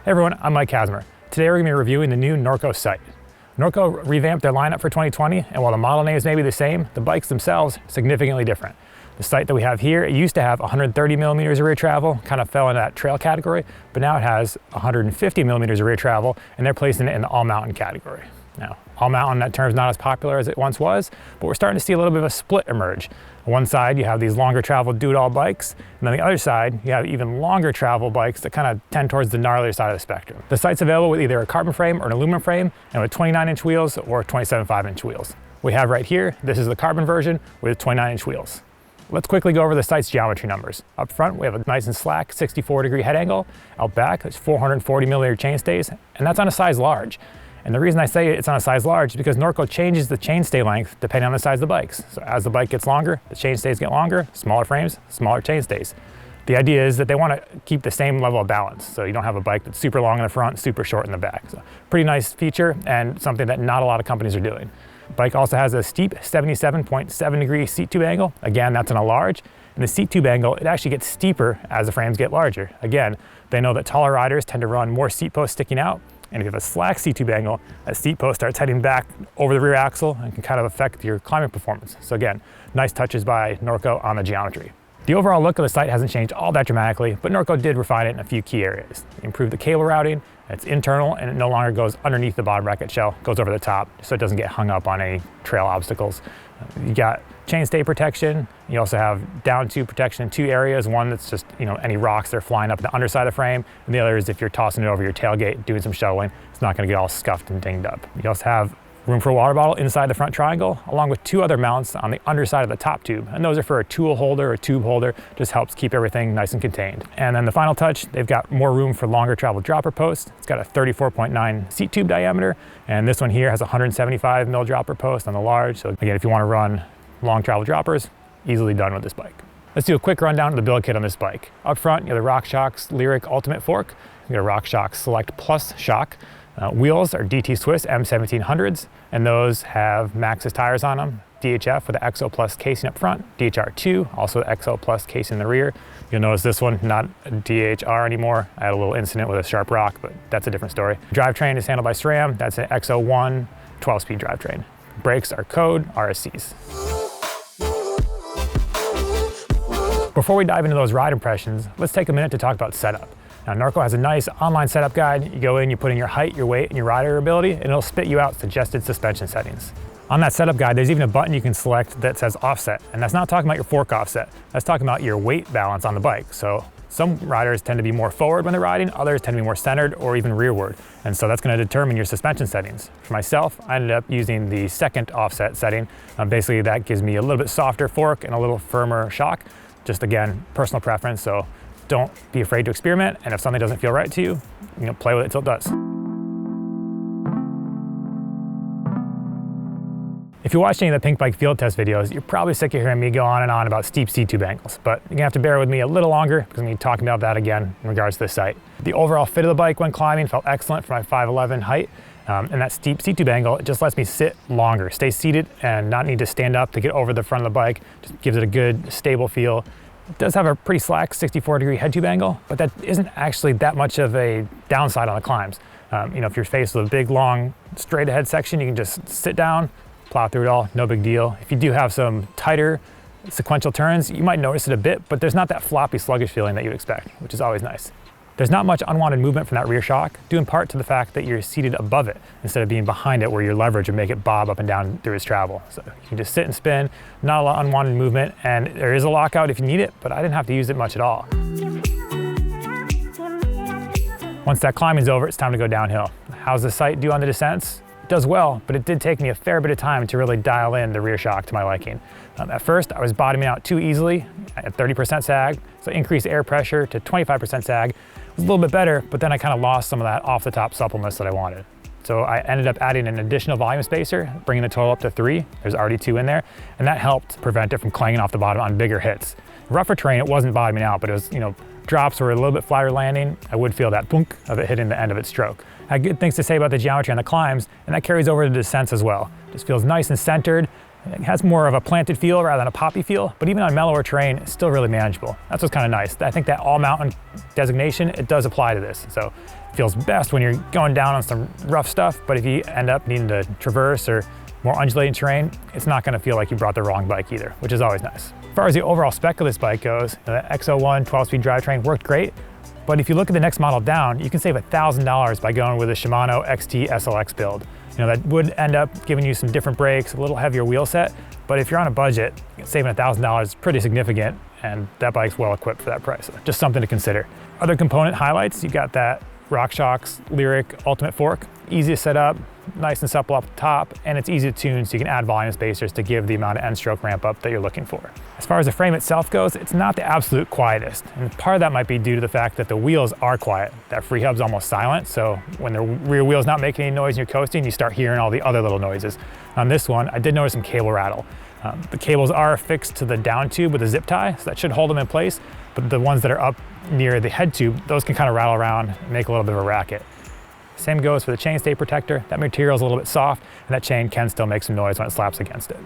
Hey everyone, I'm Mike Kasmer. Today we're going to be reviewing the new Norco sight. Norco revamped their lineup for 2020, and while the model names may be the same, the bikes themselves are significantly different. The sight that we have here, it used to have 130 millimeters of rear travel, kind of fell into that trail category, but now it has 150 millimeters of rear travel, and they're placing it in the all-mountain category. Now, all-mountain, that term's not as popular as it once was, but we're starting to see a little bit of a split emerge. On one side, you have these longer travel do-it-all bikes, and on the other side, you have even longer travel bikes that kind of tend towards the gnarlier side of the spectrum. The sight's available with either a carbon frame or an aluminum frame, and with 29-inch wheels or 27.5-inch wheels. We have right here, this is the carbon version with 29-inch wheels. Let's quickly go over the sight's geometry numbers. Up front, we have a nice and slack 64-degree head angle. Out back, it's 440 millimeter chainstays, and that's on a size large. And the reason I say it's on a size large is because Norco changes the chainstay length depending on the size of the bikes. So as the bike gets longer, the chainstays get longer, smaller frames, smaller chainstays. The idea is that they want to keep the same level of balance. So you don't have a bike that's super long in the front, super short in the back. So pretty nice feature and something that not a lot of companies are doing. The bike also has a steep 77.7 degree seat tube angle. Again, that's on a large. And the seat tube angle, it actually gets steeper as the frames get larger. Again, they know that taller riders tend to run more seat posts sticking out. And if you have a slack seat tube angle, that seat post starts heading back over the rear axle and can kind of affect your climbing performance. So again, nice touches by Norco on the geometry. The overall look of the sight hasn't changed all that dramatically, but Norco did refine it in a few key areas. They improved the cable routing, it's internal, and it no longer goes underneath the bottom bracket shell, goes over the top, so it doesn't get hung up on any trail obstacles. You got chainstay protection. You also have down tube protection in two areas. One that's just, any rocks that are flying up the underside of the frame, and the other is if you're tossing it over your tailgate, doing some shoveling, it's not gonna get all scuffed and dinged up. You also have room for a water bottle inside the front triangle, along with two other mounts on the underside of the top tube. And those are for a tool holder or tube holder, just helps keep everything nice and contained. And then the final touch, they've got more room for longer travel dropper posts. It's got a 34.9 seat tube diameter, and this one here has a 175 mil dropper post on the large. So again, if you want to run long travel droppers, easily done with this bike. Let's do a quick rundown of the build kit on this bike. Up front, you have the RockShox Lyric Ultimate Fork. You got a RockShox Select Plus shock. Wheels are DT Swiss M1700s, and those have Maxxis tires on them. DHF with the XO Plus casing up front, DHR2, also the XO Plus casing in the rear. You'll notice this one, not a DHR anymore. I had a little incident with a sharp rock, but that's a different story. Drivetrain is handled by SRAM. That's an XO1 12-speed drivetrain. Brakes are Code RSCs. Before we dive into those ride impressions, let's take a minute to talk about setup. Now, Norco has a nice online setup guide. You go in, you put in your height, your weight, and your rider ability, and it'll spit you out suggested suspension settings. On that setup guide, there's even a button you can select that says offset, and that's not talking about your fork offset. That's talking about your weight balance on the bike. So some riders tend to be more forward when they're riding, others tend to be more centered or even rearward. And so that's going to determine your suspension settings. For myself, I ended up using the second offset setting. Basically, that gives me a little bit softer fork and a little firmer shock. Just again, personal preference. So don't be afraid to experiment, and if something doesn't feel right to you, play with it until it does. If you watched any of the Pinkbike field test videos, you're probably sick of hearing me go on and on about steep seat tube angles, but you're gonna have to bear with me a little longer because I'm gonna be talking about that again in regards to this sight. The overall fit of the bike when climbing felt excellent for my 5'11" height, and that steep seat tube angle, it just lets me sit longer, stay seated and not need to stand up to get over the front of the bike. Just gives it a good, stable feel. It does have a pretty slack 64-degree head tube angle, but that isn't actually that much of a downside on the climbs. If you're faced with a big, long, straight ahead section, you can just sit down, plow through it all, no big deal. If you do have some tighter sequential turns, you might notice it a bit, but there's not that floppy, sluggish feeling that you'd expect, which is always nice. There's not much unwanted movement from that rear shock, due in part to the fact that you're seated above it instead of being behind it where your leverage would make it bob up and down through its travel. So you can just sit and spin, not a lot of unwanted movement, and there is a lockout if you need it, but I didn't have to use it much at all. Once that climbing's over, it's time to go downhill. How's the sight do on the descents? It does well, but it did take me a fair bit of time to really dial in the rear shock to my liking. At first, I was bottoming out too easily at 30% sag, so increased air pressure to 25% sag was a little bit better, but then I kind of lost some of that off-the-top suppleness that I wanted. So I ended up adding an additional volume spacer, bringing the total up to 3. There's already 2 in there, and that helped prevent it from clanging off the bottom on bigger hits. Rougher terrain, it wasn't bottoming out, but it was, drops were a little bit flatter landing. I would feel that boonk of it hitting the end of its stroke. I had good things to say about the geometry on the climbs, and that carries over to the descents as well. Just feels nice and centered. It has more of a planted feel rather than a poppy feel, but even on mellower terrain, it's still really manageable. That's what's kind of nice. I think that all mountain designation, it does apply to this. So if feels best when you're going down on some rough stuff, but if you end up needing to traverse or more undulating terrain, it's not gonna feel like you brought the wrong bike either, which is always nice. As far as the overall spec of this bike goes, the X01 12-speed drivetrain worked great, but if you look at the next model down, you can save $1,000 by going with a Shimano XT SLX build. That would end up giving you some different brakes, a little heavier wheel set, but if you're on a budget, saving $1,000 is pretty significant, and that bike's well equipped for that price. So just something to consider. Other component highlights, you got that RockShox Lyric Ultimate Fork, easy to set up, nice and supple up the top, and it's easy to tune so you can add volume spacers to give the amount of end stroke ramp up that you're looking for. As far as the frame itself goes, it's not the absolute quietest, and part of that might be due to the fact that the wheels are quiet. That free hub's almost silent, so when the rear wheel's not making any noise and you're coasting, you start hearing all the other little noises. On this one, I did notice some cable rattle. The cables are affixed to the down tube with a zip tie, so that should hold them in place, but the ones that are up near the head tube, those can kind of rattle around and make a little bit of a racket. Same goes for the chainstay protector. That material is a little bit soft, and that chain can still make some noise when it slaps against it.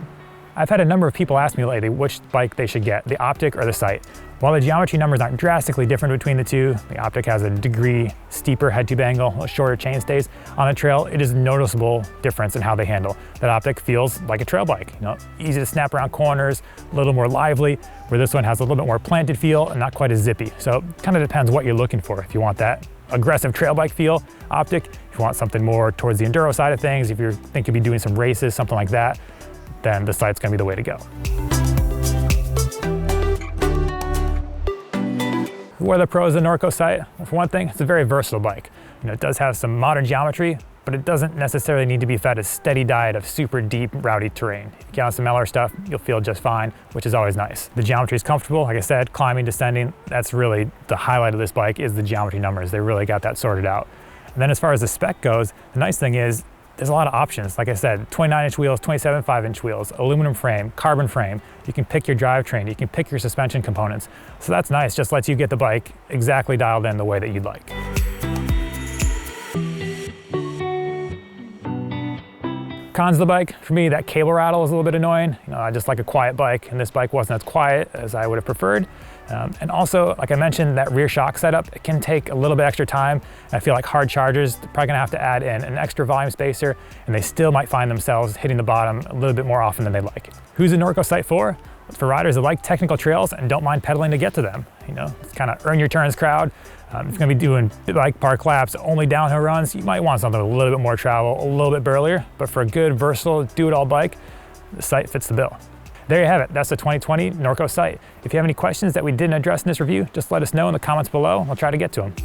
I've had a number of people ask me lately which bike they should get, the Optic or the Sight. While the geometry numbers aren't drastically different between the two, the Optic has a degree steeper head tube angle, shorter chainstays. On a trail, it is a noticeable difference in how they handle. That Optic feels like a trail bike, easy to snap around corners, a little more lively, where this one has a little bit more planted feel and not quite as zippy. So it kind of depends what you're looking for. If you want that aggressive trail bike feel, Optic. If you want something more towards the enduro side of things, if you're thinking of doing some races, something like that, then the Sight's gonna be the way to go. What are the pros of the Norco Sight? Well, for one thing, it's a very versatile bike. It does have some modern geometry, but it doesn't necessarily need to be fed a steady diet of super deep, rowdy terrain. If you get on some mellower stuff, you'll feel just fine, which is always nice. The geometry is comfortable. Like I said, climbing, descending, that's really the highlight of this bike is the geometry numbers. They really got that sorted out. And then as far as the spec goes, the nice thing is there's a lot of options. Like I said, 29-inch wheels, 27 5-inch wheels, aluminum frame, carbon frame. You can pick your drivetrain, you can pick your suspension components. So that's nice, just lets you get the bike exactly dialed in the way that you'd like. Cons of the bike, for me, that cable rattle is a little bit annoying. I just like a quiet bike, and this bike wasn't as quiet as I would have preferred. And also, like I mentioned, that rear shock setup, it can take a little bit extra time. And I feel like hard chargers, they're probably gonna have to add in an extra volume spacer, and they still might find themselves hitting the bottom a little bit more often than they'd like. Who's the Norco Sight for? It's for riders that like technical trails and don't mind pedaling to get to them. It's kind of earn your turns crowd. If you're gonna be doing bike park laps, only downhill runs, you might want something with a little bit more travel, a little bit burlier, but for a good, versatile, do-it-all bike, the Sight fits the bill. There you have it. That's the 2020 Norco Sight. If you have any questions that we didn't address in this review, just let us know in the comments below. We'll try to get to them.